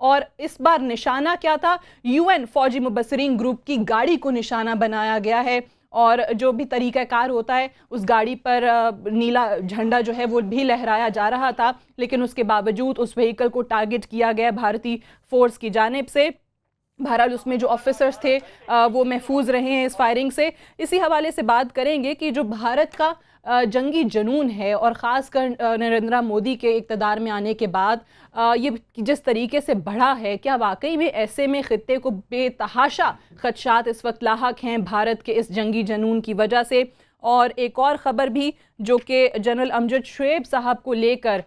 اور اس بار نشانہ کیا تھا؟ UN فوجی مبصرین گروپ کی گاڑی کو نشانہ بنایا گیا ہے، اور جو بھی طریقہ کار ہوتا ہے اس گاڑی پر نیلا جھنڈا جو ہے وہ بھی لہرایا جا رہا تھا، لیکن اس کے باوجود اس وہیکل کو ٹارگٹ کیا گیا بھارتی فورس کی جانب سے۔ بہرحال اس میں جو آفیسرز تھے وہ محفوظ رہے ہیں اس فائرنگ سے۔ اسی حوالے سے بات کریں گے کہ جو بھارت کا جنگی جنون ہے، اور خاص کر نریندر مودی کے اقتدار میں آنے کے بعد یہ جس طریقے سے بڑھا ہے، کیا واقعی میں ایسے میں خطے کو بے تحاشا خدشات اس وقت لاحق ہیں بھارت کے اس جنگی جنون کی وجہ سے؟ اور ایک اور خبر بھی جو کہ جنرل امجد شعیب صاحب کو لے کر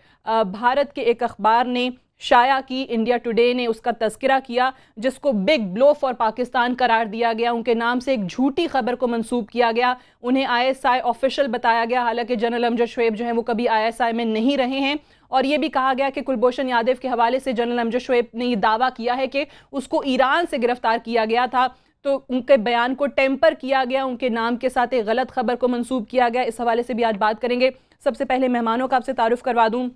بھارت کے ایک اخبار نے شائع کی، انڈیا ٹوڈے نے اس کا تذکرہ کیا، جس کو بگ بلو فار پاکستان قرار دیا گیا۔ ان کے نام سے ایک جھوٹی خبر کو منسوب کیا گیا، انہیں ISI آفیشل بتایا گیا، حالانکہ جنرل امجد شعیب جو ہیں وہ کبھی ISI میں نہیں رہے ہیں۔ اور یہ بھی کہا گیا کہ کلبھوشن یادو کے حوالے سے جنرل امجد شعیب نے یہ دعویٰ کیا ہے کہ اس کو ایران سے گرفتار کیا گیا تھا، تو ان کے بیان کو ٹیمپر کیا گیا، ان کے نام کے ساتھ ایک غلط خبر کو منسوب کیا گیا۔ اس حوالے سے بھی آج بات کریں گے۔ سب سے پہلے مہمانوں کا آپ سے تعارف کروا دوں۔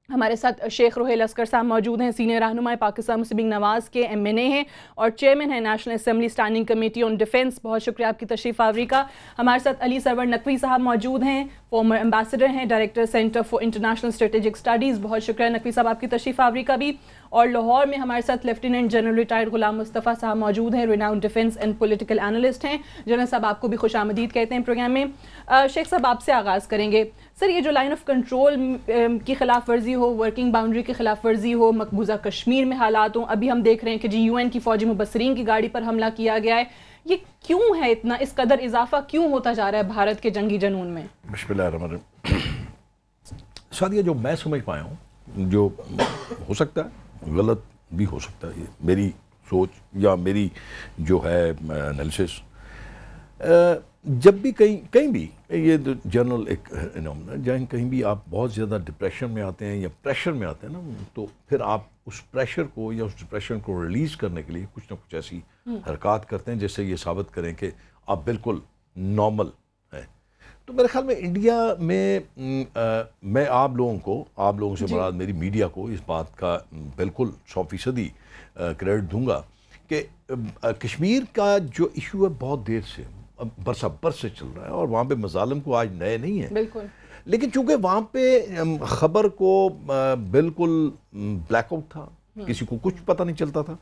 ہمارے ساتھ شیخ روحیل اسکر صاحب موجود ہیں، سینئر رہنما پاکستان مسلم لیگ نواز کے MNA ہیں اور چیئرمین ہیں national assembly standing committee on defence. بہت شکریہ آپ کی تشریف آوری کا۔ ہمارے ساتھ علی سرور نقوی صاحب موجود ہیں، فارمر ایمبیسڈر ہیں، director centre for international strategic studies. بہت شکریہ نقوی صاحب آپ کی تشریف آوری کا بھی۔ اور لاہور میں ہمارے ساتھ lieutenant general retired Ghulam Mustafa صاحب موجود ہیں، renowned defence and political analyst ہیں۔ جنرل صاحب آپ کو بھی خوش آمدید کہتے ہیں پروگرام میں۔ شیخ صاحب آپ سے آغاز کریں گے۔ سر، یہ جو لائن آف کنٹرول کی خلاف ورزی ہو، ورکنگ باؤنڈری کی خلاف ورزی ہو، مقبوضہ کشمیر میں حالات ہوں، ابھی ہم دیکھ رہے ہیں کہ UN کی فوجی مبصرین کی گاڑی پر حملہ کیا گیا ہے، یہ کیوں ہے اتنا اس قدر اضافہ کیوں ہوتا جا رہا ہے بھارت کے جنگی جنون میں؟ بسم اللہ الرحمن الرحیم۔ سعدیہ، جو میں سمجھ پایا ہوں، جو ہو سکتا ہے غلط بھی ہو سکتا ہے، میری سوچ یا میری جو ہے انالیسس، جب بھی کہیں بھی یہ جنرل ایک جہاں کہیں بھی آپ بہت زیادہ ڈپریشن میں آتے ہیں یا پریشر میں آتے ہیں نا، تو پھر آپ اس پریشر کو یا اس ڈپریشن کو ریلیز کرنے کے لیے کچھ نہ کچھ ایسی حرکات کرتے ہیں جس سے یہ ثابت کریں کہ آپ بالکل نارمل ہیں۔ تو میرے خیال میں انڈیا میں میں آپ لوگوں سے مراد میری میڈیا کو اس بات کا بالکل 100% کریڈٹ دوں گا کہ کشمیر کا جو ایشو ہے بہت دیر سے برسہ برس سے چل رہا ہے، اور وہاں پہ مظالم کو آج نئے نہیں ہیں، بالکل، لیکن چونکہ وہاں پہ خبر کو بالکل بلیک آؤٹ تھا، کسی کو کچھ پتہ نہیں چلتا تھا،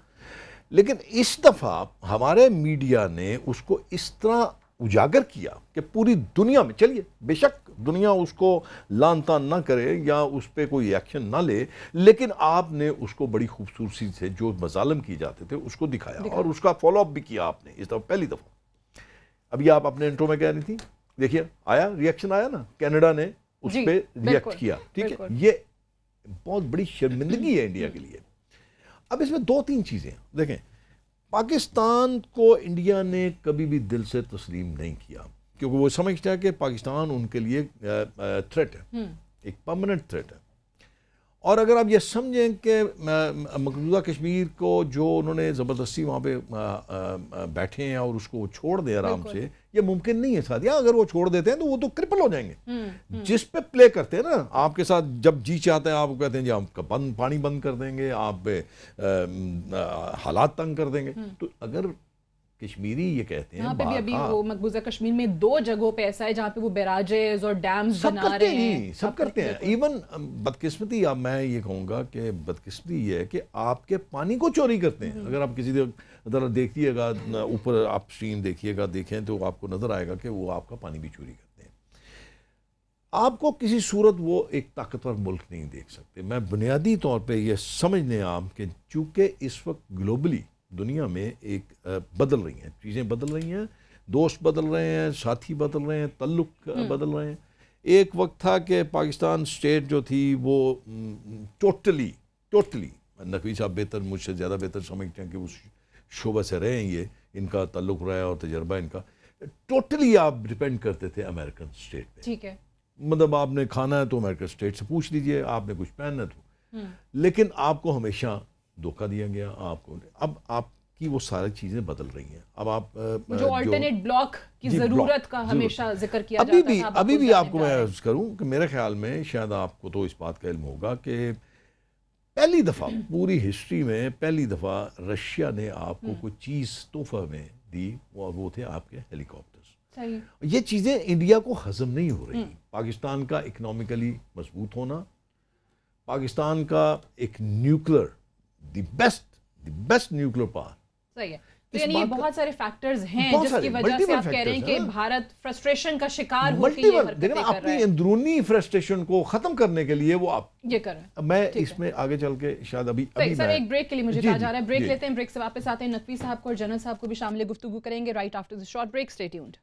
لیکن اس دفعہ ہمارے میڈیا نے اس کو اس طرح اجاگر کیا کہ پوری دنیا میں، چلیے بے شک دنیا اس کو لان تان نہ کرے یا اس پہ کوئی ایکشن نہ لے، لیکن آپ نے اس کو بڑی خوبصورتی سے جو مظالم کی جاتے تھے اس کو دکھایا، اور اس کا فالو اپ بھی کیا آپ نے اس دفعہ پہلی دفعہ۔ ابھی آپ اپنے انٹرو میں کہہ رہی تھی، دیکھیے آیا ریئیکشن آیا نا، کینیڈا نے اس پہ ریئیکٹ کیا، ٹھیک ہے، یہ بہت بڑی شرمندگی ہے انڈیا کے لیے۔ اب اس میں 2-3 چیزیں دیکھیں، پاکستان کو انڈیا نے کبھی بھی دل سے تسلیم نہیں کیا، کیونکہ وہ سمجھتا ہے کہ پاکستان ان کے لیے تھریٹ ہے، ایک پرماننٹ تھریٹ ہے۔ اور اگر آپ یہ سمجھیں کہ مقبوضہ کشمیر کو جو انہوں نے زبردستی وہاں پہ بیٹھے ہیں اور اس کو چھوڑ دیں آرام سے، یہ ممکن نہیں ہے ساتھ۔ اگر وہ چھوڑ دیتے ہیں تو وہ تو کرپل ہو جائیں گے۔ جس پہ پلے کرتے ہیں نا آپ کے ساتھ، جب جی چاہتا ہے آپ کو کہتے ہیں جی آپ پانی بند کر دیں گے، آپ پہ حالات تنگ کر دیں گے، تو اگر کشمیری یہ کہتے ہیں، یہاں پہ بھی ابھی وہ مقبوضہ کشمیر میں 2 جگہوں پہ ایسا ہے جہاں پہ وہ بیراجز اور ڈیمز بنا رہے ہیں، سب کرتے ہیں۔ ایون بدقسمتی، اب میں یہ کہوں گا کہ بدقسمتی یہ ہے کہ آپ کے پانی کو چوری کرتے ہیں۔ اگر آپ کسی طرح دیکھیے گا اوپر اپ اسٹریم دیکھیے گا، دیکھیں تو آپ کو نظر آئے گا کہ وہ آپ کا پانی بھی چوری کرتے ہیں۔ آپ کو کسی صورت وہ ایک طاقتور ملک نہیں دیکھ سکتے۔ میں بنیادی طور پہ یہ سمجھ لیں آپ کہ چونکہ اس وقت گلوبلی دنیا میں ایک بدل رہی ہیں چیزیں، بدل رہی ہیں، دوست بدل رہے ہیں، ساتھی بدل رہے ہیں، تعلق بدل رہے ہیں۔ ایک وقت تھا کہ پاکستان سٹیٹ جو تھی وہ ٹوٹلی نقوی صاحب بہتر، مجھ سے زیادہ بہتر سمجھتے ہیں کہ اس شعبہ سے رہے ہیں، یہ ان کا تعلق رہا ہے اور تجربہ ان کا، ٹوٹلی آپ ڈیپینڈ کرتے تھے امریکن سٹیٹ پہ۔ ٹھیک ہے، مطلب آپ نے کھانا ہے تو امریکن سٹیٹ سے پوچھ لیجئے، آپ نے کچھ پہننا تو، لیکن آپ کو ہمیشہ دھوکہ دیا گیا آپ کو۔ اب آپ کی وہ ساری چیزیں بدل رہی ہیں۔ اب آپ جو آلٹرنیٹ بلاک کی ضرورت کا ہمیشہ ذکر کیا جاتا تھا، ابھی بھی آپ کو میں عرض کروں کہ میرے خیال میں شاید آپ کو تو اس بات کا علم ہوگا کہ پہلی دفعہ پوری ہسٹری میں پہلی دفعہ رشیا نے آپ کو کوئی چیز تحفہ میں دی، اور وہ تھے آپ کے ہیلی کاپٹرز. یہ چیزیں انڈیا کو ہضم نہیں ہو رہی. پاکستان کا اکنامکلی مضبوط ہونا، پاکستان کا ایک nuclear the best nuclear power. صحیح ہے. یعنی یہ بہت سارے فیکٹرز ہیں جس کی وجہ سے آپ کہہ رہے ہیں کہ بھارت فرسٹریشن کا شکار ہو کے یہ حرکتیں کر رہا ہے. اپنی اندرونی فرسٹریشن کو ختم کرنے کے لیے وہ آپ یہ کر رہے ہیں. میں اس میں آگے چل کے شاید ابھی سر ایک بریک کے لیے مجھے کہا جا رہا ہے، بریک لیتے ہیں. بریک سے واپس آتے ہیں، نقوی صاحب کو اور جنرل صاحب کو بھی شامل گفتگو کریں گے right after this short break. Stay tuned.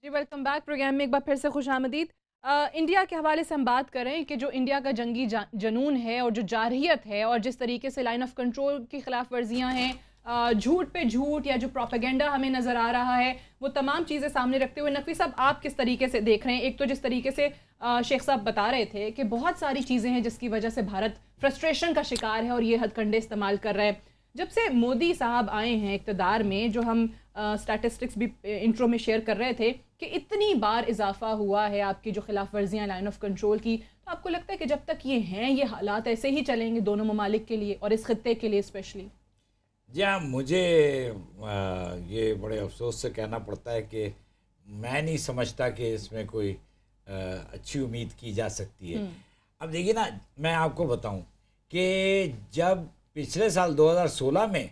Welcome back. Programme میں ایک بار پھر سے خوش آمدید. انڈیا کے حوالے سے ہم بات کریں کہ جو انڈیا کا جنگی جنون ہے اور جو جارحیت ہے اور جس طریقے سے لائن آف کنٹرول کی خلاف ورزیاں ہیں، جھوٹ پہ جھوٹ یا جو پروپیگنڈا ہمیں نظر آ رہا ہے، وہ تمام چیزیں سامنے رکھتے ہوئے نقوی صاحب آپ کس طریقے سے دیکھ رہے ہیں؟ ایک تو جس طریقے سے شیخ صاحب بتا رہے تھے کہ بہت ساری چیزیں ہیں جس کی وجہ سے بھارت فرسٹریشن کا شکار ہے اور یہ ہتھ کنڈے استعمال کر رہا ہے. جب سے مودی صاحب آئے ہیں اقتدار میں، جو ہم سٹیٹسٹکس بھی انٹرو میں شیئر کر رہے تھے کہ اتنی بار اضافہ ہوا ہے آپ کی جو خلاف ورزیاں لائن آف کنٹرول کی، تو آپ کو لگتا ہے کہ جب تک یہ ہیں یہ حالات ایسے ہی چلیں گے دونوں ممالک کے لیے اور اس خطے کے لیے اسپیشلی؟ جی ہاں، مجھے یہ بڑے افسوس سے کہنا پڑتا ہے کہ میں نہیں سمجھتا کہ اس میں کوئی اچھی امید کی جا سکتی ہے. اب دیکھیے نا، میں آپ کو بتاؤں کہ جب پچھلے سال 2016 میں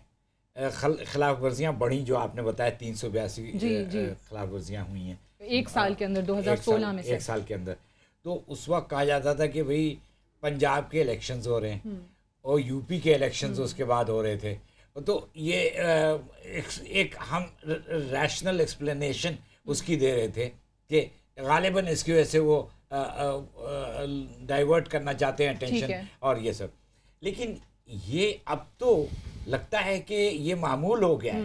خلاف ورزیاں بڑھیں، جو آپ نے بتایا 382 خلاف ورزیاں ہوئی ہیں ایک سال کے اندر، 2016 میں سے ایک سال کے اندر. تو اس وقت کہا جاتا تھا کہ بھئی پنجاب کے الیکشنز ہو رہے ہیں اور یو پی کے الیکشنز اس کے بعد ہو رہے تھے. تو یہ ایک ہم ریشنل ایکسپلینیشن اس کی دے رہے تھے کہ غالباً اس کی وجہ سے وہ ڈائیورٹ کرنا چاہتے ہیں ٹینشن اور یہ سب. لیکن یہ اب تو لگتا ہے کہ یہ معمول ہو گیا ہے،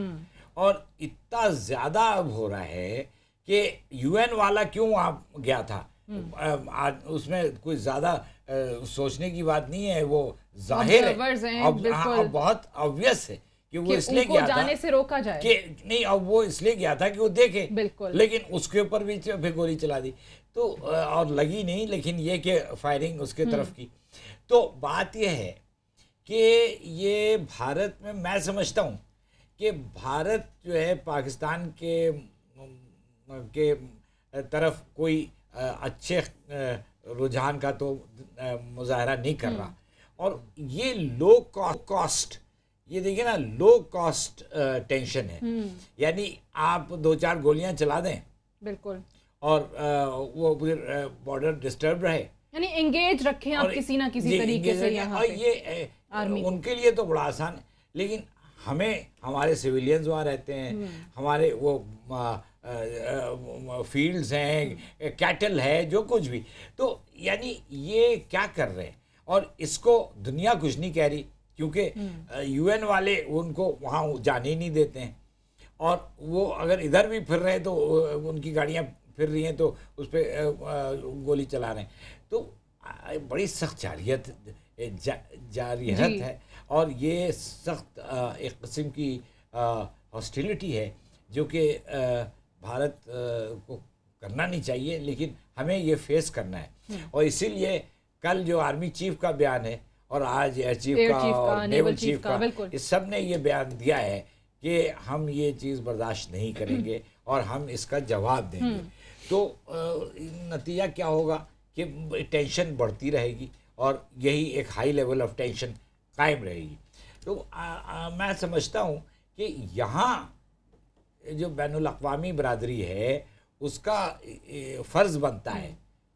اور اتنا زیادہ اب ہو رہا ہے کہ یو این والا کیوں وہاں گیا تھا، اس میں کوئی زیادہ سوچنے کی بات نہیں ہے. وہ ظاہر ہے، بہت آبویس ہے کہ وہ اس لیے گیا تھا سے روکا جائے کہ نہیں، اب وہ اس لیے گیا تھا کہ وہ دیکھے، لیکن اس کے اوپر بھی پھر گولی چلا دی تو اور لگی نہیں، لیکن یہ کہ فائرنگ اس کے طرف کی. تو بات یہ ہے کہ یہ بھارت میں سمجھتا ہوں کہ بھارت جو ہے پاکستان کے طرف کوئی اچھے رجحان کا تو مظاہرہ نہیں کر رہا. اور یہ لو کاسٹ، یہ دیکھیں نا، لو کاسٹ ٹینشن ہے. یعنی آپ 2-4 گولیاں چلا دیں بالکل اور وہ بارڈر ڈسٹرب رہے، یعنی انگیج رکھیں آپ کسی نہ کسی طریقے سے یہاں پہ. یہ ان کے لیے تو بڑا آسان ہے، لیکن ہمیں ہمارے سویلینز وہاں رہتے ہیں، ہمارے وہ فیلڈز ہیں، کیٹل ہے، جو کچھ بھی. تو یعنی یہ کیا کر رہے ہیں، اور اس کو دنیا کچھ نہیں کہہ رہی کیونکہ یو این والے ان کو وہاں جانے ہی نہیں دیتے ہیں. اور وہ اگر ادھر بھی پھر رہے ہیں تو ان کی گاڑیاں پھر رہی ہیں تو اس پہ گولی چلا رہے ہیں. تو بڑی سخت جارحیت ہے، اور یہ سخت ایک قسم کی ہاسٹیلٹی ہے جو کہ بھارت کو کرنا نہیں چاہیے، لیکن ہمیں یہ فیس کرنا ہے. اور اسی لیے کل جو آرمی چیف کا بیان ہے اور آج ایئر چیف کا اور نیول چیف کا، اس سب نے یہ بیان دیا ہے کہ ہم یہ چیز برداشت نہیں کریں گے اور ہم اس کا جواب دیں گے. تو نتیجہ کیا ہوگا کہ ٹینشن بڑھتی رہے گی اور یہی ایک ہائی لیول آف ٹینشن قائم رہے گی. تو میں سمجھتا ہوں کہ یہاں جو بین الاقوامی برادری ہے اس کا فرض بنتا ہے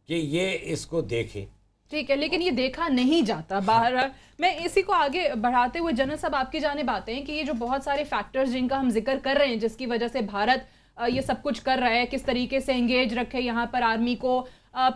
کہ یہ اس کو دیکھے. ٹھیک ہے، لیکن یہ دیکھا نہیں جاتا باہر. میں اسی کو آگے بڑھاتے ہوئے جنرل صاحب آپ کی جانب آتے ہیں کہ یہ جو بہت سارے فیکٹرز جن کا ہم ذکر کر رہے ہیں جس کی وجہ سے بھارت یہ سب کچھ کر رہا ہے، کس طریقے سے انگیج رکھے یہاں پر آرمی کو،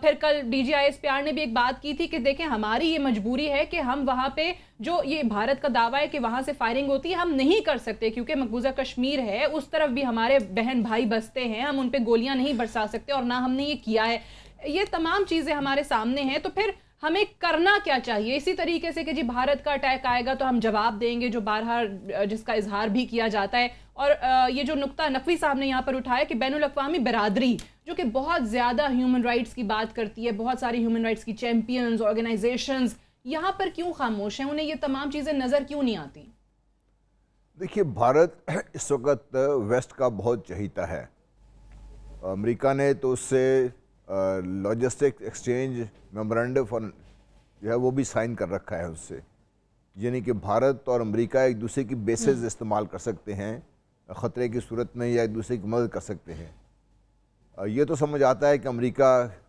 پھر کل DGISPR نے بھی ایک بات کی تھی کہ دیکھیں ہماری یہ مجبوری ہے کہ ہم وہاں پہ جو یہ بھارت کا دعویٰ ہے کہ وہاں سے فائرنگ ہوتی ہے ہم نہیں کر سکتے کیونکہ مقبوضہ کشمیر ہے، اس طرف بھی ہمارے بہن بھائی بستے ہیں، ہم ان پہ گولیاں نہیں برسا سکتے اور نہ ہم نے یہ کیا ہے. یہ تمام چیزیں ہمارے سامنے ہیں، تو پھر ہمیں کرنا کیا چاہیے؟ اسی طریقے سے کہ جی بھارت کا اٹیک آئے گا تو ہم جواب دیں گے، جو بارہا جس کا اظہار بھی کیا جاتا ہے. اور یہ جو نقطہ نقوی صاحب نے یہاں پر اٹھایا کہ بین الاقوامی برادری جو کہ بہت زیادہ ہیومن رائٹس کی بات کرتی ہے، بہت ساری ہیومن رائٹس کی چیمپئنز آرگنائزیشنز یہاں پر کیوں خاموش ہیں؟ انہیں یہ تمام چیزیں نظر کیوں نہیں آتی؟ دیکھیے، بھارت اس وقت ویسٹ کا بہت چہیتا ہے. امریکہ نے تو اس سے لاجسٹک ایکسچینج میمورنڈم جو ہے وہ بھی سائن کر رکھا ہے اس سے، یعنی کہ بھارت اور امریکہ ایک دوسرے کی بیسز استعمال کر سکتے ہیں خطرے کی صورت میں، یا ایک دوسرے کی مدد کر سکتے ہیں. یہ تو سمجھ آتا ہے کہ امریکہ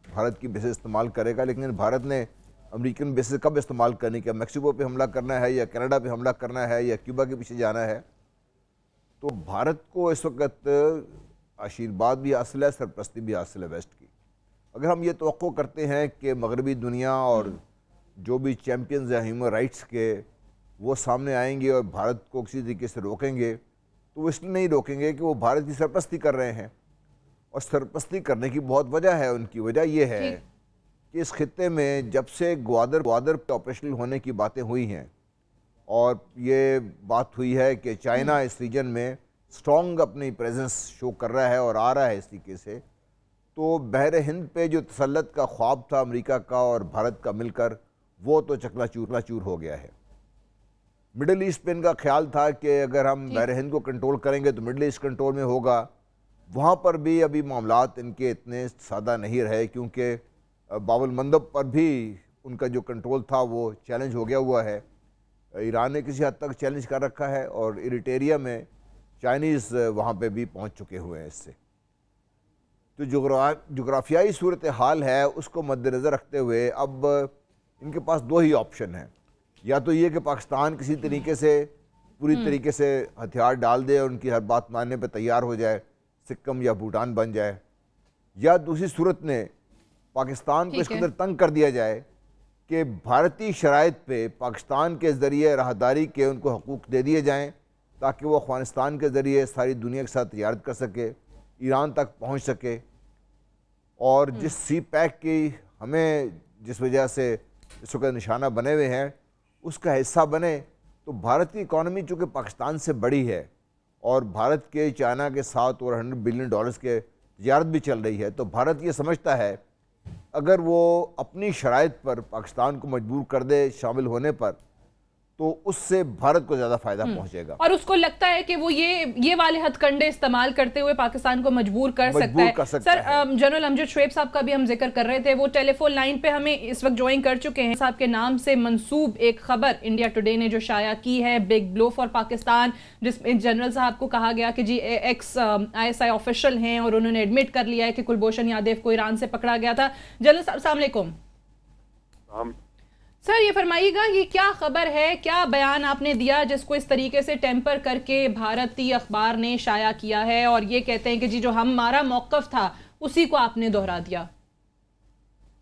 بھارت کی بیسز استعمال کرے گا، لیکن بھارت نے امریکن بیسز کب استعمال کرنے کا، میکسیکو پہ حملہ کرنا ہے یا کینیڈا پہ حملہ کرنا ہے یا کیوبا کے پیچھے جانا ہے؟ تو بھارت کو اس وقت آشیرواد بھی حاصل ہے، سرپرستی بھی حاصل ہے ویسٹ کی. اگر ہم یہ توقع کرتے ہیں کہ مغربی دنیا اور جو بھی چیمپئنز ہیں ہیومن رائٹس کے وہ سامنے آئیں گے اور بھارت کو کسی طریقے سے روکیں گے، تو وہ اس لیے نہیں روکیں گے کہ وہ بھارت کی سرپرستی کر رہے ہیں. اور سرپرستی کرنے کی بہت وجہ ہے. ان کی وجہ یہ ہے کہ اس خطے میں جب سے گوادر پہ آپریشنل ہونے کی باتیں ہوئی ہیں اور یہ بات ہوئی ہے کہ چائنا اس ریجن میں سٹرونگ اپنی پریزنس شو کر رہا ہے اور آ رہا ہے اس طریقے سے، تو بحر ہند پہ جو تسلط کا خواب تھا امریکہ کا اور بھارت کا مل کر، وہ تو چکلا چور ہو گیا ہے. مڈل ایسٹ پہ ان کا خیال تھا کہ اگر ہم بحر ہند کو کنٹرول کریں گے تو مڈل ایسٹ کنٹرول میں ہوگا. وہاں پر بھی ابھی معاملات ان کے اتنے سادہ نہیں رہے، کیونکہ باب المندب پر بھی ان کا جو کنٹرول تھا وہ چیلنج ہو گیا ہوا ہے. ایران نے کسی حد تک چیلنج کر رکھا ہے، اور ایریٹیریا میں چائنیز وہاں پہ بھی پہنچ چکے ہوئے ہیں. اس سے تو جغرافیائی صورتحال ہے، اس کو مد نظر رکھتے ہوئے اب ان کے پاس دو ہی آپشن ہیں. یا تو یہ کہ پاکستان کسی طریقے سے پوری طریقے سے ہتھیار ڈال دے اور ان کی ہر بات ماننے پہ تیار ہو جائے، سکم یا بھوٹان بن جائے، یا دوسری صورت میں پاکستان کو اس قدر تنگ کر دیا جائے کہ بھارتی شرائط پہ پاکستان کے ذریعے راہداری کے ان کو حقوق دے دیے جائیں، تاکہ وہ افغانستان کے ذریعے ساری دنیا کے ساتھ تجارت کر سکے، ایران تک پہنچ سکے. اور جس سی پیک کی ہمیں جس وجہ سے اس وقت نشانہ بنے ہوئے ہیں اس کا حصہ بنے، تو بھارت کی اکانومی چونکہ پاکستان سے بڑی ہے اور بھارت کے چائنا کے ساتھ اور $100 بلین کے تجارت بھی چل رہی ہے، تو بھارت یہ سمجھتا ہے اگر وہ اپنی شرائط پر پاکستان کو مجبور کر دے شامل ہونے پر، تو اس سے بھارت کو زیادہ فائدہ پہنچے گا. اور اس کو لگتا ہے کہ وہ یہ والے ہتھ کنڈے استعمال کرتے ہوئے پاکستان کو مجبور کر سکتا ہے. سر، جنرل امجد شعیب صاحب کا بھی ہم ذکر کر رہے تھے، وہ ٹیلی فون لائن پہ ہمیں اس وقت جوائن کر چکے ہیں. صاحب کے نام سے منسوب ایک خبر انڈیا ٹوڈے نے جو شائع کی ہے، بگ بلو فار پاکستان، جس میں جنرل صاحب کو کہا گیا کہ جی ایکس ISI آفیشل ہیں اور انہوں نے ایڈمٹ کر لیا ہے کہ کلبھوشن یادیو کو ایران سے پکڑا گیا تھا. جنرل صاحب السلام علیکم. سر، یہ فرمائیے گا یہ کیا خبر ہے، کیا بیان آپ نے دیا جس کو اس طریقے سے ٹیمپر کر کے بھارتی اخبار نے شائع کیا ہے اور یہ کہتے ہیں کہ جی جو ہمارا موقف تھا اسی کو آپ نے دہرا دیا؟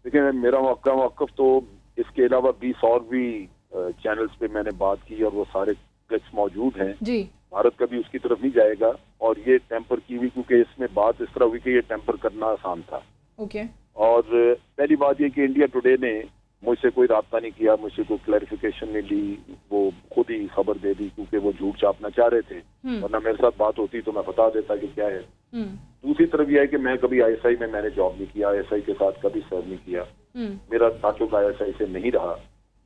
دیکھیں، میرا موقف تو اس کے علاوہ 20 اور بھی چینلز پہ میں نے بات کی اور وہ سارے کلپس موجود ہیں جی. بھارت کبھی اس کی طرف نہیں جائے گا اور یہ ٹیمپر کی ہوئی، کیونکہ اس میں بات اس طرح ہوئی کہ یہ ٹیمپر کرنا آسان تھا. اوکے. اور پہلی بات یہ کہ انڈیا ٹوڈے نے مجھ سے کوئی رابطہ نہیں کیا، مجھ سے کوئی کلیریفیکیشن نہیں لی، وہ خود ہی خبر دے دی کیونکہ وہ جھوٹ چھاپنا چاہ رہے تھے، ورنہ میرے ساتھ بات ہوتی تو میں بتا دیتا کہ کیا ہے. دوسری طرف یہ ہے کہ میں کبھی ISI میں نے جاب نہیں کیا، ISI کے ساتھ کبھی سرو نہیں کیا، میرا تعلق ISI سے نہیں رہا.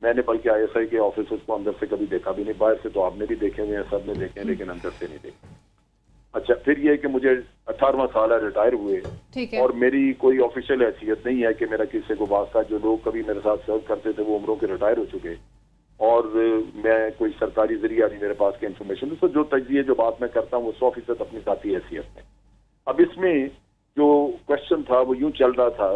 میں نے بلکہ ISI کے آفیسرز کو اندر سے کبھی دیکھا بھی نہیں. باہر سے تو آپ نے بھی دیکھے ہوئے ہیں، سب نے دیکھے ہیں، لیکن اندر سے نہیں دیکھے. اچھا، پھر یہ کہ مجھے 18واں سال ہے ریٹائر ہوئے، اور میری کوئی آفیشیل حیثیت نہیں ہے کہ میرا کسی کو واسطہ. جو لوگ کبھی میرے ساتھ سرو کرتے تھے وہ عمروں کے ریٹائر ہو چکے، اور میں کوئی سرکاری ذریعہ نہیں میرے پاس کی انفارمیشن. تو جو تجزیے جو بات میں کرتا ہوں وہ 100% اپنی ذاتی حیثیت میں. اب اس میں جو کوشچن تھا وہ یوں چل رہا تھا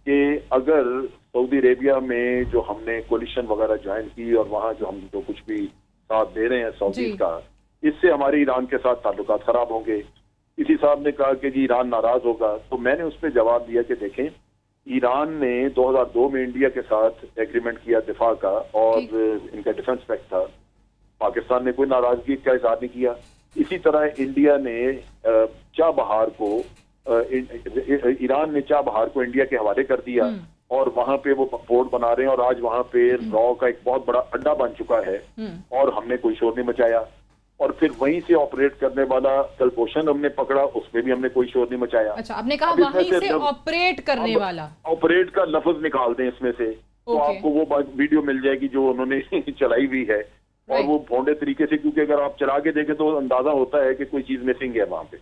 کہ اگر سعودی عربیہ میں جو ہم نے کولیشن وغیرہ جوائن کی اور وہاں جو ہم جو کچھ بھی ساتھ دے رہے ہیں سعودی کا، اس سے ہمارے ایران کے ساتھ تعلقات خراب ہوں گے. کسی صاحب نے کہا کہ جی ایران ناراض ہوگا، تو میں نے اس پہ جواب دیا کہ دیکھیں ایران نے 2002 میں انڈیا کے ساتھ ایگریمنٹ کیا دفاع کا اور ان کا ڈیفنس پیکٹ تھا. پاکستان نے کوئی ناراضگی کا اظہار نہیں کیا. اسی طرح انڈیا نے چابہار کو ایران نے چابہار کو انڈیا کے حوالے کر دیا اور وہاں پہ وہ پورٹ بنا رہے ہیں اور آج وہاں پہ راؤ کا ایک بہت بڑا اڈا بن چکا ہے اور ہم نے کوئی شور نہیں مچایا. اور پھر وہیں سے آپریٹ کرنے والا کلپوشن ہم نے پکڑا, اس میں بھی ہم نے کوئی شور نہیں مچایا. اچھا, آپ نے کہا وہیں سے آپریٹ کرنے والا, آپریٹ کا لفظ نکال دیں اس میں سے تو آپ کو وہ ویڈیو مل جائے گی جو انہوں نے چلائی ہوئی ہے اور وہ بھونڈے طریقے سے, کیونکہ اگر آپ چلا کے دیکھیں تو اندازہ ہوتا ہے کہ کوئی چیز مسنگ ہے وہاں پہ.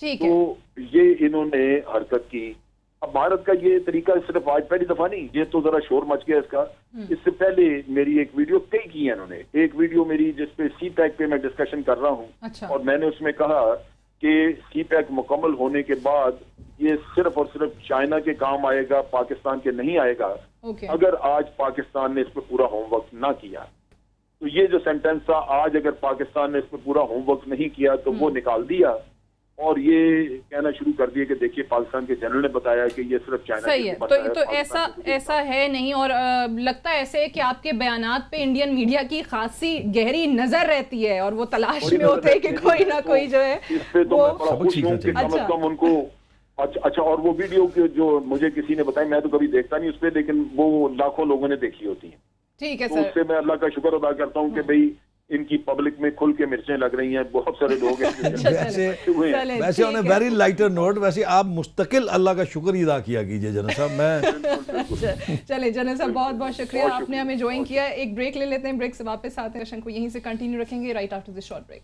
تو یہ انہوں نے حرکت کی. اب بھارت کا یہ طریقہ صرف آج پہلی دفعہ نہیں, یہ تو ذرا شور مچ گیا اس کا. اس سے پہلے میری ایک ویڈیو کئی کی ہے انہوں نے. ایک ویڈیو میری جس پہ سی پیک پہ میں ڈسکشن کر رہا ہوں اور میں نے اس میں کہا کہ سی پیک مکمل ہونے کے بعد یہ صرف اور صرف چائنا کے کام آئے گا, پاکستان کے نہیں آئے گا اگر آج پاکستان نے اس پہ پورا ہوم ورک نہ کیا. تو یہ جو سینٹینس تھا, آج اگر پاکستان نے اس پہ پورا ہوم ورک نہیں کیا تو وہ نکال دیا اور یہ کہنا شروع کر دیا کہ دیکھیے پاکستان کے جنرل نے بتایا کہ یہ صرف چائنا صحیح ہے. تو ایسا ہے نہیں, اور لگتا ہے ایسے کہ آپ کے بیانات پہ انڈین میڈیا کی خاصی گہری نظر رہتی ہے اور وہ تلاش میں ہوتے ہیں کہ کوئی نہ کوئی جو ہے اس پہ تو میں بڑا خوش ہوں کہ کم از کم ان کو. اچھا, اور وہ ویڈیو جو مجھے کسی نے بتائی, میں تو کبھی دیکھتا نہیں اس پہ, لیکن وہ لاکھوں لوگوں نے دیکھی ہوتی ہیں. ٹھیک ہے سر, تو اس سے میں اللہ کا شکر ادا کرتا ہوں کہ بھئی ان کی پبلک میں کھل کے مرچیں لگ رہی ہیں. بہت سارے لوگ ہیں ویسے on a very lighter note, ویسے آپ مستقل اللہ کا شکر ادا کیا کیجئے جنرل صاحب. میں چلیں جنرل صاحب بہت بہت شکریہ, آپ نے ہمیں جوائن کیا. ایک بریک لے لیتے ہیں, بریک سے واپس آتے ہیں, شن کو یہیں سے کنٹینیو رکھیں گے right after this short break.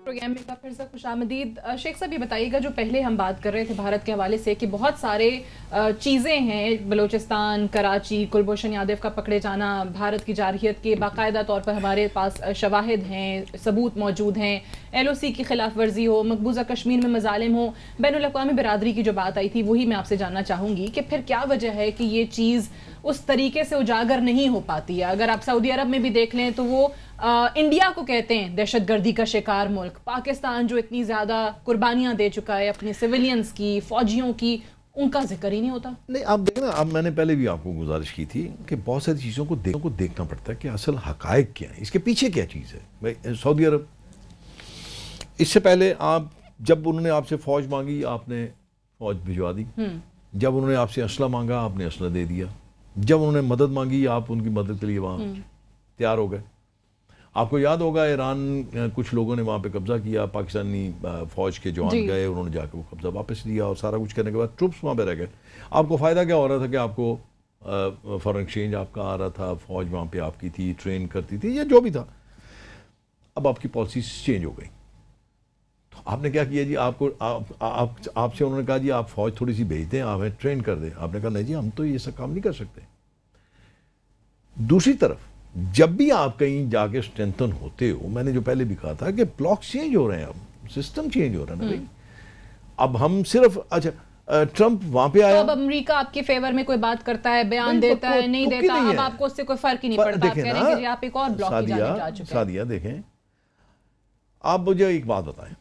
Programme میں پھر سے خوش آمدید. شیخ صاحب یہ بتائیے گا, جو پہلے ہم بات کر رہے تھے بھارت کے حوالے سے کہ بہت سارے چیزیں ہیں, بلوچستان, کراچی, کلبھوشن یادو کا پکڑے جانا, بھارت کی جارحیت کے باقاعدہ طور پر ہمارے پاس شواہد ہیں, ثبوت موجود ہیں, LOC کی خلاف ورزی ہو, مقبوضہ کشمیر میں مظالم ہو, بین الاقوامی برادری کی جو بات آئی تھی وہی میں آپ سے جاننا چاہوں گی کہ پھر کیا وجہ ہے کہ یہ چیز اس طریقے سے اجاگر نہیں ہو پاتی ہے. اگر آپ سعودی عرب میں بھی دیکھ لیں تو وہ انڈیا کو کہتے ہیں دہشت گردی کا شکار ملک. پاکستان جو اتنی زیادہ قربانیاں دے چکا ہے اپنے سویلینز کی, فوجیوں کی, ان کا ذکر ہی نہیں ہوتا. نہیں, آپ دیکھیں نا, اب میں نے پہلے بھی آپ کو گزارش کی تھی کہ بہت ساری چیزوں کو دیکھنا پڑتا ہے کہ اصل حقائق کیا ہیں, اس کے پیچھے کیا چیز ہے. سعودی عرب اس سے پہلے آپ جب انہوں نے آپ سے فوج مانگی آپ نے فوج بھجوا دی, جب انہوں نے آپ سے اسلحہ مانگا آپ نے اسلحہ دے دیا, جب انہوں نے مدد مانگی آپ ان کی مدد کے لیے وہاں تیار ہو گئے. آپ کو یاد ہوگا ایران کچھ لوگوں نے وہاں پہ قبضہ کیا, پاکستانی فوج کے جوان گئے, انہوں نے جا کے وہ قبضہ واپس لیا اور سارا کچھ کرنے کے بعد ٹروپس وہاں پہ رہ گئے. آپ کو فائدہ کیا ہو رہا تھا کہ آپ کو فارن ایکسچینج آپ کا آ رہا تھا, فوج وہاں پہ آپ کی تھی, ٹرین کرتی تھی یا جو بھی تھا. اب آپ کی پالیسیز چینج ہو گئی. تو آپ نے کیا کیا جی, آپ کو آپ سے انہوں نے کہا جی آپ فوج تھوڑی سی بھیج دیں, آپ ٹرین کر دیں. آپ نے کہا نہیں جی ہم تو یہ سب کام نہیں کر سکتے. دوسری طرف جب بھی آپ کہیں جا کے اسٹرینتھن ہوتے ہو, میں نے جو پہلے بھی کہا تھا کہ بلاکس چینج ہو رہے ہیں, اب سسٹم چینج ہو رہا ہے نا بھائی. اب ہم صرف اچھا ٹرمپ وہاں پہ آیا, اب امریکہ آپ کے فیور میں کوئی بات کرتا ہے, بیان دیتا ہے, نہیں دیتا, اب آپ کو اس سے کوئی فرق ہی نہیں پڑتا. آپ کہہ رہے ہیں کہ آپ ایک اور بلاک کی جانب جا چکے ہیں. سعدیہ دیکھیں, آپ مجھے ایک بات بتائیں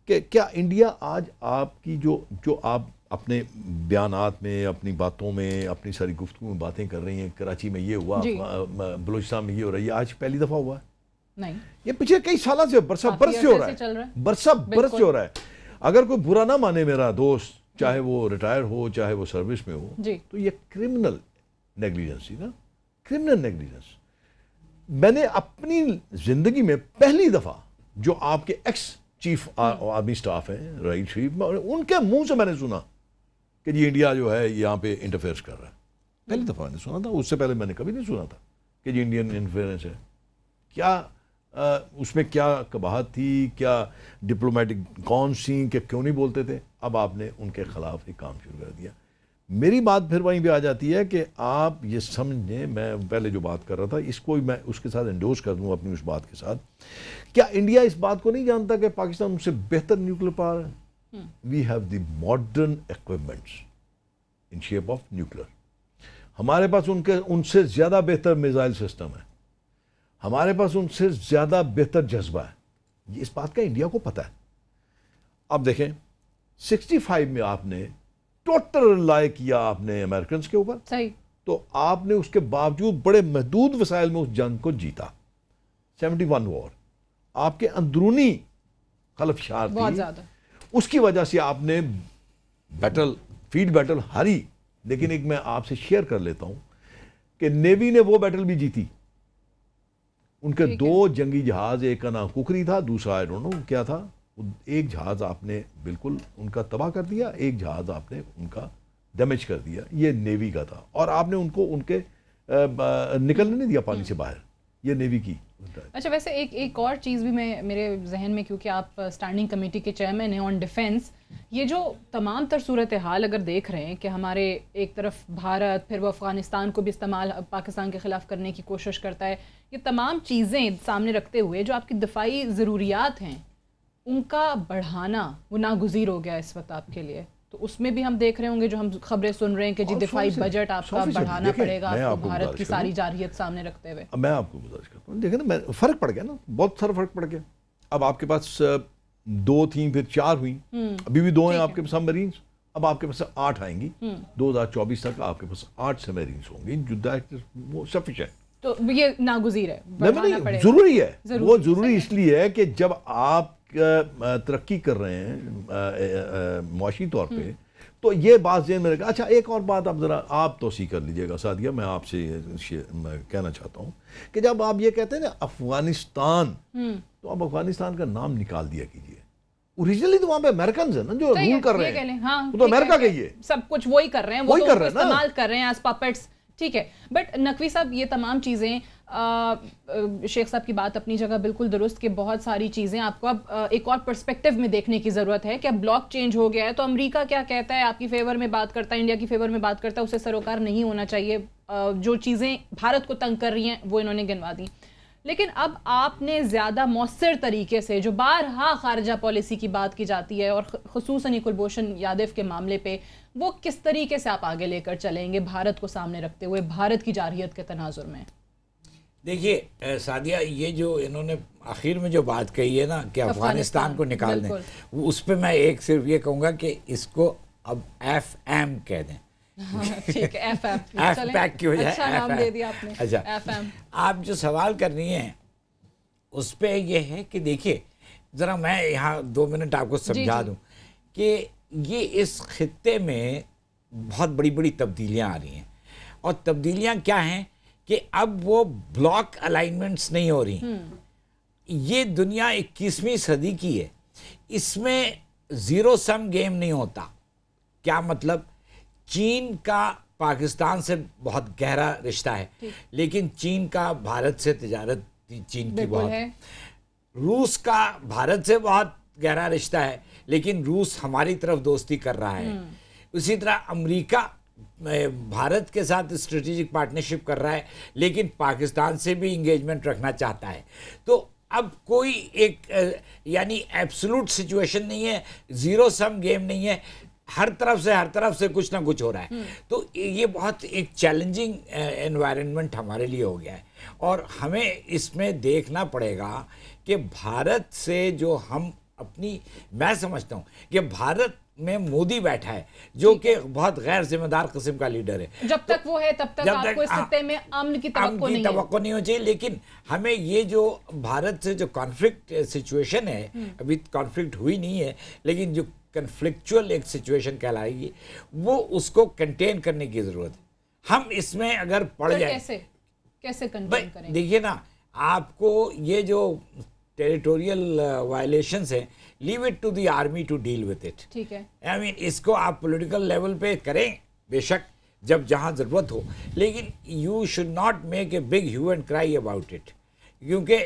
کہ کیا انڈیا آج آپ کی جو آپ اپنے بیانات میں, اپنی باتوں میں, اپنی ساری گفتگو میں باتیں کر رہی ہیں, کراچی میں یہ ہوا, بلوچستان میں یہ ہو رہا ہے, یہ آج پہلی دفعہ ہوا ہے؟ نہیں, یہ پچھلے کئی سالوں سے برسہ برس سے ہو رہا ہے, برسہ برس سے ہو رہا ہے. اگر کوئی برا نہ مانے میرا دوست, چاہے وہ ریٹائر ہو چاہے وہ سروس میں ہو, تو یہ کرمنل نیگلیجنس تھی نا, کرمنل نیگلیجنس. میں نے اپنی زندگی میں پہلی دفعہ جو آپ کے ایکس چیف آرمی سٹاف ہیں رحیل شریف, ان کے منہ سے میں نے سنا کہ جی انڈیا جو ہے یہاں پہ انٹرفیئرس کر رہا ہے. پہلی دفعہ میں نے سنا تھا, اس سے پہلے میں نے کبھی نہیں سنا تھا کہ جی انڈین انٹرفیئرنس ہے. کیا اس میں کیا قباحت تھی, کیا ڈپلومیٹک کون سی کہ کیوں نہیں بولتے تھے. اب آپ نے ان کے خلاف ایک کام شروع کر دیا. میری بات پھر وہیں پہ آ جاتی ہے کہ آپ یہ سمجھیں، میں پہلے جو بات کر رہا تھا اس کو میں اس کے ساتھ انڈورس کر دوں اپنی اس بات کے ساتھ، کیا انڈیا اس بات کو نہیں جانتا کہ پاکستان ان سے بہتر نیوکلیر پاور ہے؟ We have the modern equipments in shape of nuclear. ہمارے پاس ان سے زیادہ بہتر میزائل سسٹم ہے، ہمارے پاس ان سے زیادہ بہتر جذبہ ہے. اس بات کا انڈیا کو پتہ ہے. اب دیکھیں 65 میں آپ نے ٹوٹل ریلائی کیا آپ نے امریکنز کے اوپر، صحیح، تو آپ نے اس کے باوجود بڑے محدود وسائل میں اس جنگ کو جیتا. 71 وار آپ کے اندرونی خلفشار تھی، بہت زیادہ، اس کی وجہ سے آپ نے فیلڈ بیٹل ہاری. لیکن ایک میں آپ سے شیئر کر لیتا ہوں کہ نیوی نے وہ بیٹل بھی جیتی. ان کے 2 جنگی جہاز، ایک کا نام ککری تھا، دوسرا آئی ڈونٹ نو کیا تھا. ایک جہاز آپ نے بالکل ان کا تباہ کر دیا، ایک جہاز آپ نے ان کا ڈیمیج کر دیا. یہ نیوی کا تھا، اور آپ نے ان کو ان کے نکلنے نہیں دیا پانی سے باہر. یہ نیوی کی. اچھا، ویسے ایک اور چیز بھی میرے ذہن میں، کیونکہ آپ اسٹینڈنگ کمیٹی کے چیئرمین ہیں آن ڈیفینس، یہ جو تمام تر صورتحال اگر دیکھ رہے ہیں کہ ہمارے ایک طرف بھارت، پھر وہ افغانستان کو بھی استعمال پاکستان کے خلاف کرنے کی کوشش کرتا ہے، یہ تمام چیزیں سامنے رکھتے ہوئے جو آپ کی دفاعی ضروریات ہیں ان کا بڑھانا وہ ناگزیر ہو گیا اس وقت آپ کے لیے. تو اس میں بھی ہم دیکھ رہے ہوں گے جو ہم خبریں سن رہے ہیں کہ جی دفاعی بجٹ آپ کا بڑھانا پڑے گا آپ کو بھارت کی ساری جارحیت سامنے رکھتے ہوئے. میں آپ کو گزارش کرتا ہوں، دیکھیں نا فرق پڑ گیا نا، بہت سارا فرق پڑ گیا. اب آپ کے پاس 2 تھیں، پھر 4 ہوئیں، ابھی بھی 2 ہیں آپ کے پاس سب میرینز، اب آپ کے پاس 8 آئیں گی. 2024 تک آپ کے پاس 8 سب میرینز ہوں گی، جو سفیشینٹ. تو یہ ناگزیر ہے، بڑھانا پڑے گا، ضروری ہے. وہ ضروری اس لیے ہے کہ جب آپ ترقی کر رہے ہیں معاشی طور پہ، تو یہ بات ذہن میں رکھا. اچھا، ایک اور بات آپ ذرا آپ توسیع کر لیجئے گا سعدیہ، میں آپ سے کہنا چاہتا ہوں کہ جب آپ یہ کہتے ہیں نا افغانستان، تو اب افغانستان کا نام نکال دیا کیجئے. اوریجنلی تو وہاں پہ امریکنز ہیں نا جو رول کر رہے ہیں، وہ تو امریکہ کے ہی ہے، سب کچھ وہی کر رہے ہیں، وہ تو استعمال کر رہے ہیں ایز پپٹس. ٹھیک ہے، بٹ نقوی صاحب یہ تمام چیزیں، شیخ صاحب کی بات اپنی جگہ بالکل درست کہ بہت ساری چیزیں آپ کو اب ایک اور پرسپیکٹو میں دیکھنے کی ضرورت ہے کہ اب بلاک چینج ہو گیا ہے تو امریکہ کیا کہتا ہے، آپ کی فیور میں بات کرتا ہے، انڈیا کی فیور میں بات کرتا ہے، اسے سروکار نہیں ہونا چاہیے. جو چیزیں بھارت کو تنگ کر رہی ہیں وہ انہوں نے گنوا دی. لیکن اب آپ نے زیادہ مؤثر طریقے سے، جو بارہا خارجہ پالیسی کی بات کی جاتی ہے اور خصوصاً کلبھوشن یادو کے معاملے پہ، وہ کس طریقے سے آپ آگے لے کر چلیں گے بھارت کو سامنے رکھتے ہوئے بھارت کی جارحیت کے تناظر میں؟ دیکھیے سعدیہ، یہ جو انہوں نے آخر میں جو بات کہی ہے نا کہ افغانستان کو نکال دیں، اس پہ میں ایک صرف یہ کہوں گا کہ اس کو اب ایف ایم کہہ دیں. ٹھیک ہے، ایف پیک کی وجہ اچھا نام دے دیا آپ نے. اچھا، ایف ایم. آپ جو سوال کر رہی ہیں اس پہ یہ ہے کہ دیکھیے ذرا میں یہاں 2 منٹ آپ کو سمجھا دوں کہ یہ اس خطے میں بہت بڑی بڑی تبدیلیاں آ رہی ہیں. اور تبدیلیاں کیا ہیں کہ اب وہ بلاک الائنمنٹس نہیں ہو رہی. یہ دنیا 21ویں صدی کی ہے، اس میں زیرو سم گیم نہیں ہوتا. کیا مطلب؟ چین کا پاکستان سے بہت گہرا رشتہ ہے، لیکن چین کا بھارت سے تجارت چین کی بہت ہے. روس کا بھارت سے بہت گہرا رشتہ ہے، لیکن روس ہماری طرف دوستی کر رہا ہے. اسی طرح امریکہ بھارت کے ساتھ اسٹریٹجک پارٹنرشپ کر رہا ہے، لیکن پاکستان سے بھی انگیجمنٹ رکھنا چاہتا ہے. تو اب کوئی ایک یعنی ایبسولوٹ سچویشن نہیں ہے، زیرو سم گیم نہیں ہے، ہر طرف سے کچھ نہ کچھ ہو رہا ہے. تو یہ بہت ایک چیلنجنگ انوائرنمنٹ ہمارے لیے ہو گیا ہے، اور ہمیں اس میں دیکھنا پڑے گا کہ بھارت سے جو ہم اپنی، میں سمجھتا ہوں کہ بھارت میں مودی بیٹھا ہے جو کہ بہت غیر ذمہ دار قسم کا لیڈر ہے. جب تک وہ ہے تب تک آپ کو اس خطے میں امن کی توقع نہیں ہو چاہیے. لیکن ہمیں یہ جو بھارت سے جو کانفلکٹ سچویشن ہے، ابھی کانفلکٹ ہوئی نہیں ہے لیکن جو کنفلکچوئل ایک سچویشن کہلائے گی، وہ اس کو کنٹین کرنے کی ضرورت ہے. ہم اس میں اگر پڑ جائیں، کیسے کنٹین کریں؟ دیکھیے نا، آپ کو یہ جو ٹیریٹوریل وائلیشنز ہیں، leave it to the army to deal with it. ٹھیک ہے، آئی مین اس کو آپ پولیٹیکل لیول پہ کریں بے شک جب جہاں ضرورت ہو، لیکن you should not make a big have and کرائی اباؤٹ اٹ. کیونکہ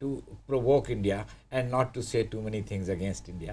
to provoke India and not to say too many things against India.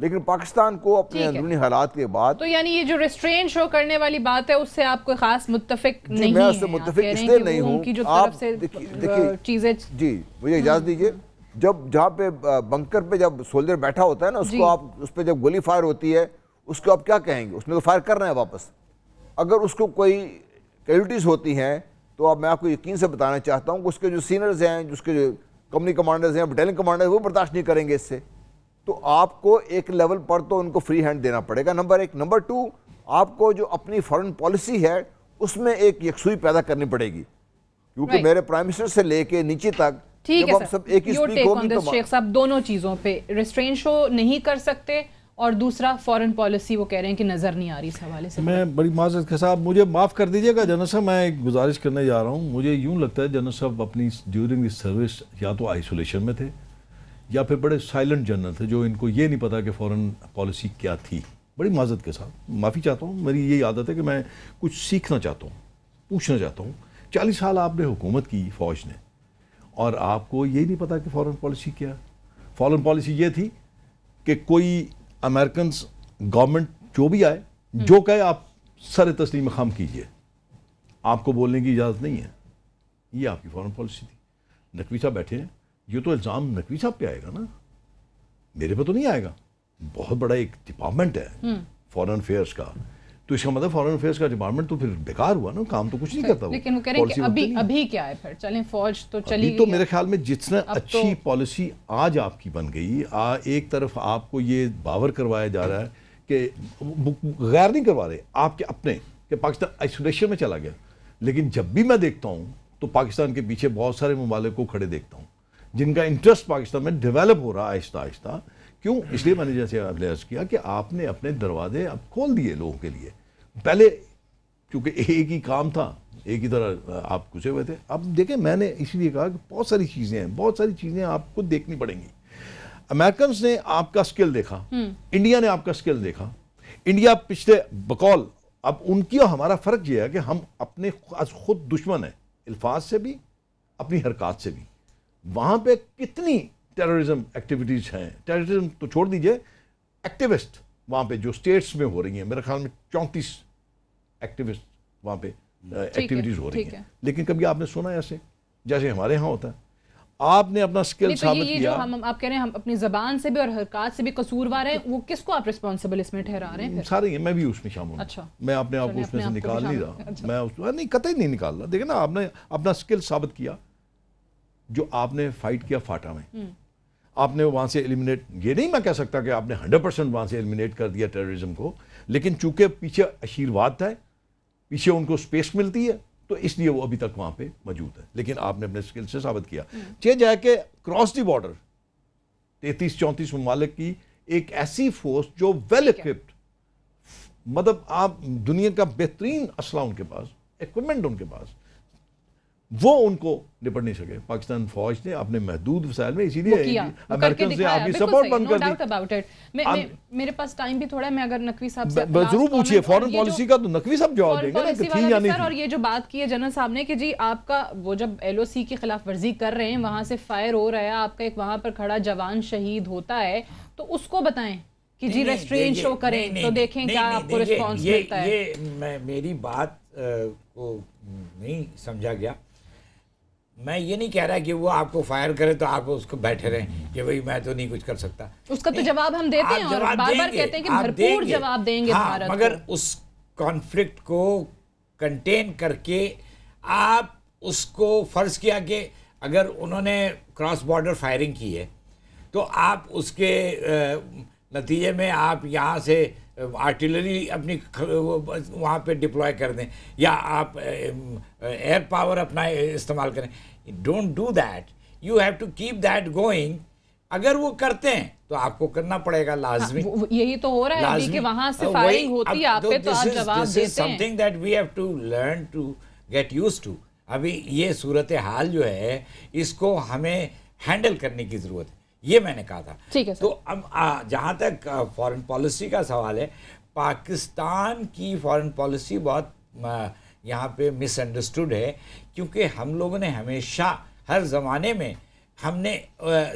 لیکن پاکستان کو اپنے اندرونی حالات کے بعد تو یعنی یہ جو ریسٹرین شو کرنے والی بات ہے اس سے آپ کو خاص متفق نہیں ہے؟ میں اس سے متفق اس لیے نہیں ہوں. آپ چیزیں جی مجھے اجازت دیجیے, جہاں پہ بنکر پہ جب سولجر بیٹھا ہوتا ہے نا, اس کو آپ اس پہ جب گولی فائر ہوتی ہے اس کو آپ کیا کہیں گے؟ اس نے تو فائر کرنا ہے واپس. اگر اس کو کوئی کیجوٹیز ہوتی ہیں تو اب میں آپ کو یقین سے بتانا چاہتا ہوں کہ اس کے جو سینئرز ہیں, اس کے جو کمپنی کمانڈرز ہیں, بٹالین کمانڈرز, وہ برداشت نہیں کریں گے اس سے. تو آپ کو ایک لیول پر تو ان کو فری ہینڈ دینا پڑے گا, نمبر 1. نمبر 2, آپ کو جو اپنی فارن پالیسی ہے اس میں ایک یکسوئی پیدا کرنی پڑے گی, کیونکہ میرے پرائم منسٹر سے لے کے نیچے تک جب ہم سب ایک ہی سپیک ہوگی تو شیخ صاحب دونوں چیزوں پہ ریسٹرین شو نہیں کر سکتے, اور دوسرا فورن پالیسی وہ کہہ رہے ہیں کہ نظر نہیں آ رہی اس حوالے سے. میں بڑی معذرت کے ساتھ, مجھے معاف کر دیجیے گا جنرل صاحب, میں ایک گزارش کرنے جا رہا ہوں. مجھے یوں لگتا ہے جنرل صاحب اپنی ڈیورنگ دی سروس یا تو آئسولیشن میں تھے یا پھر بڑے سائلنٹ جنرل تھے جو ان کو یہ نہیں پتا کہ فورن پالیسی کیا تھی. بڑی معذرت کے ساتھ معافی چاہتا ہوں, میری یہی عادت ہے کہ میں کچھ سیکھنا چاہتا ہوں, پوچھنا چاہتا ہوں. 40 سال آپ نے حکومت کی فوج نے, اور آپ کو یہی نہیں پتا کہ فورن پالیسی کیا. فورن پالیسی یہ تھی کہ کوئی امریکنز گورنمنٹ جو بھی آئے جو کہے آپ سر تسلیم خم کیجئے, آپ کو بولنے کی اجازت نہیں ہے. یہ آپ کی فورن پالیسی تھی. نقوی صاحب بیٹھے ہیں, یہ تو الزام نقوی صاحب پہ آئے گا نا, میرے پہ تو نہیں آئے گا. بہت بڑا ایک ڈپارٹمنٹ ہے فورن افیئرس کا, تو اس کا مطلب فورن افیئرس کا ڈپارٹمنٹ تو پھر بیکار ہوا نا, کام تو کچھ نہیں کرتا. لیکن وہ کہہ رہے ہیں کہ ابھی کیا ہے, پھر چلیں فوج تو چلی گئی. تو میرے خیال میں جتنا اچھی پالیسی آج آپ کی بن گئی, ایک طرف آپ کو یہ باور کروایا جا رہا ہے کہ غیر نہیں کروا رہے آپ کے اپنے کہ پاکستان آئسولیشن میں چلا گیا, لیکن جب بھی میں دیکھتا ہوں تو پاکستان کے پیچھے بہت سارے ممالک کو کھڑے دیکھتا ہوں جن کا انٹرسٹ پاکستان میں ڈیولپ ہو رہا ہے آہستہ آہستہ. کیوں؟ اس لیے میں نے جیسے آپ نے عرض کیا کہ آپ نے اپنے دروازے اب کھول دیے لوگوں کے لیے. پہلے کیونکہ ایک ہی کام تھا, ایک ہی طرح آپ گھسے ہوئے تھے. اب دیکھیں میں نے اسی لیے کہا کہ بہت ساری چیزیں آپ کو دیکھنی پڑیں گی. امریکنز نے آپ کا سکل دیکھا, انڈیا نے آپ کا سکل دیکھا. انڈیا پچھلے بقول, اب ان کی اور ہمارا فرق یہ ہے کہ ہم اپنے خود دشمن ہیں, الفاظ سے بھی اپنی حرکات سے بھی. وہاں پہ کتنی ٹیررزم ایکٹیویٹیز ہیں, ٹیررزم تو چھوڑ دیجئے, ایکٹیوسٹ وہاں پہ جو سٹیٹس میں ہو رہی ہیں, میرے خیال میں 34 ایکٹیوسٹ وہاں پہ ایکٹیویٹیز ہو رہی ہیں. لیکن کبھی آپ نے سنا ایسے جیسے ہمارے ہاں ہوتا ہے؟ آپ نے اپنا سکل ثابت کیا. آپ کہہ رہے ہیں ہم اپنی زبان سے بھی اور حرکات سے بھی قصوروار ہیں, وہ کس کو آپ ریسپانسبل اس میں ٹھہرا رہے ہیں؟ سارے ہیں, میں بھی اس میں شامل ہوں. اچھا, میں اپنے آپ کو اس میں سے نکال نہیں رہا, میں اس میں نہیں, قطعی نہیں نکال رہا. دیکھیں نا, آپ نے اپنا سکل ثابت کیا, جو آپ نے فائٹ کیا فاٹا میں, آپ نے وہاں سے ایلیمنیٹ, یہ نہیں میں کہہ سکتا کہ آپ نے 100% وہاں سے ایلیمنیٹ کر دیا ٹیررزم کو, لیکن چونکہ پیچھے آشیرواد ہے, پیچھے ان کو سپیس ملتی ہے, تو اس لیے وہ ابھی تک وہاں پہ موجود ہے. لیکن آپ نے اپنے سکل سے ثابت کیا. جائے کہ کراس دی بارڈر 33-34 ممالک کی ایک ایسی فورس جو ویل ایکوپڈ, مطلب آپ دنیا کا بہترین اسلحہ ان کے پاس, ایکوپمنٹ ان کے پاس, وہ ان کو نپٹ نہیں سکے. پاکستان فوج نے اپنے محدود وسائل میں, اسی لیے امریکن سے آپ کی سپورٹ بند کر دی. میرے پاس ٹائم بھی تھوڑا ہے, میں اگر نقوی صاحب سے ضرور پوچھیے فورن پالیسی کا, تو نقوی صاحب جواب دیں گے نا کہ تھی یا نہیں تھی. اور یہ جو بات کی ہے جنرل صاحب نے کہ جی آپ کا وہ جب LOC کی خلاف ورزی کر رہے ہیں, وہاں سے فائر ہو رہا ہے, آپ کا ایک وہاں پر کھڑا جوان شہید ہوتا ہے, تو اس کو بتائیں کہ جی ریسٹرین شو کریں تو دیکھیں کیا آپ کو رسپانس ملتا ہے. یہ میری بات کو نہیں سمجھا گیا. میں یہ نہیں کہہ رہا کہ وہ آپ کو فائر کرے تو آپ اس کو بیٹھے رہیں کہ بھئی میں تو نہیں کچھ کر سکتا. اس کا تو جواب ہم دیتے ہیں اور بار بار کہتے ہیں کہ بھرپور جواب دیں گے بھارت کو. مگر اس کانفلکٹ کو کنٹین کر کے آپ اس کو فرض کیا کہ اگر انہوں نے کراس بارڈر فائرنگ کی ہے تو آپ اس کے نتیجے میں آپ یہاں سے آرٹلری اپنی وہاں پہ ڈپلوائے کر دیں یا آپ ایئر پاور اپنا استعمال کریں. Don't do that, you have to keep that going. اگر وہ کرتے ہیں تو آپ کو کرنا پڑے گا لازمی. یہی تو ہو رہا ہے ابھی کہ وہاں سے فائرنگ ہوتی ہے آپ پہ تو آپ جواب دیتے ہیں. something that we have to learn to get used to. ابھی یہ صورتحال جو ہے اس کو ہمیں ہینڈل کرنے کی ضرورت ہے, یہ میں نے کہا تھا. تو اب جہاں تک فارن پالیسی کا سوال ہے, پاکستان کی فارن پالیسی بہت یہاں پہ مس انڈرسٹوڈ ہے, کیونکہ ہم لوگوں نے ہمیشہ ہر زمانے میں ہم نے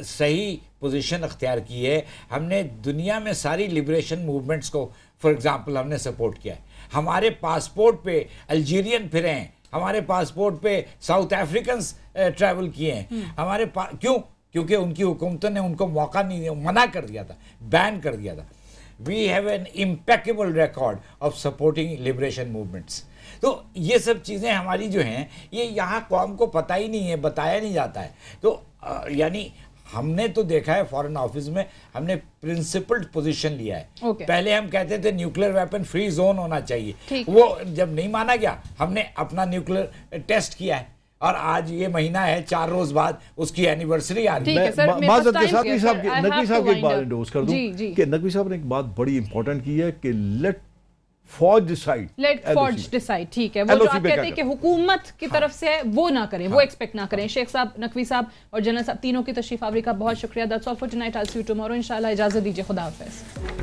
صحیح پوزیشن اختیار کی ہے. ہم نے دنیا میں ساری لبریشن موومنٹس کو فار ایگزامپل ہم نے سپورٹ کیا ہے. ہمارے پاسپورٹ پہ الجیرین پھرے ہیں, ہمارے پاسپورٹ پہ ساؤتھ افریکنس ٹریول کیے ہیں. ہمارے کیونکہ ان کی حکومتوں نے ان کو موقع نہیں دیا, منع کر دیا تھا, بین کر دیا تھا. We have an impeccable record of supporting liberation movements. تو یہ سب چیزیں ہماری جو ہیں یہ یہاں قوم کو پتہ ہی نہیں ہے, بتایا نہیں جاتا ہے. تو یعنی ہم نے تو دیکھا ہے فارن آفس میں ہم نے پرنسپلڈ پوزیشن لیا ہے. پہلے ہم کہتے تھے نیوکلیر ویپن فری زون ہونا چاہیے, وہ جب نہیں مانا گیا ہم نے اپنا نیوکلیر ٹیسٹ کیا ہے, اور آج یہ مہینہ ہے 4 روز بعد اس کی اینیورسری آ رہی ہے. معذرت کے ساتھ نقوی صاحب کی ایک بات انڈوز کر دوں کہ نقوی صاحب نے ایک بات بڑی امپورٹنٹ کی ہے کہ لیٹ فوج ڈیسائیڈ. ٹھیک ہے, وہ جو آپ کہتے ہیں کہ حکومت کی طرف سے وہ نہ کریں, وہ ایکسپیکٹ نہ کریں. شیخ صاحب, نقوی صاحب اور جنرل صاحب تینوں کی تشریف آوری کا بہت شکریہ. That's all for tonight. I'll see you tomorrow انشاءاللہ. اجازت دیجیے, خدا حافظ.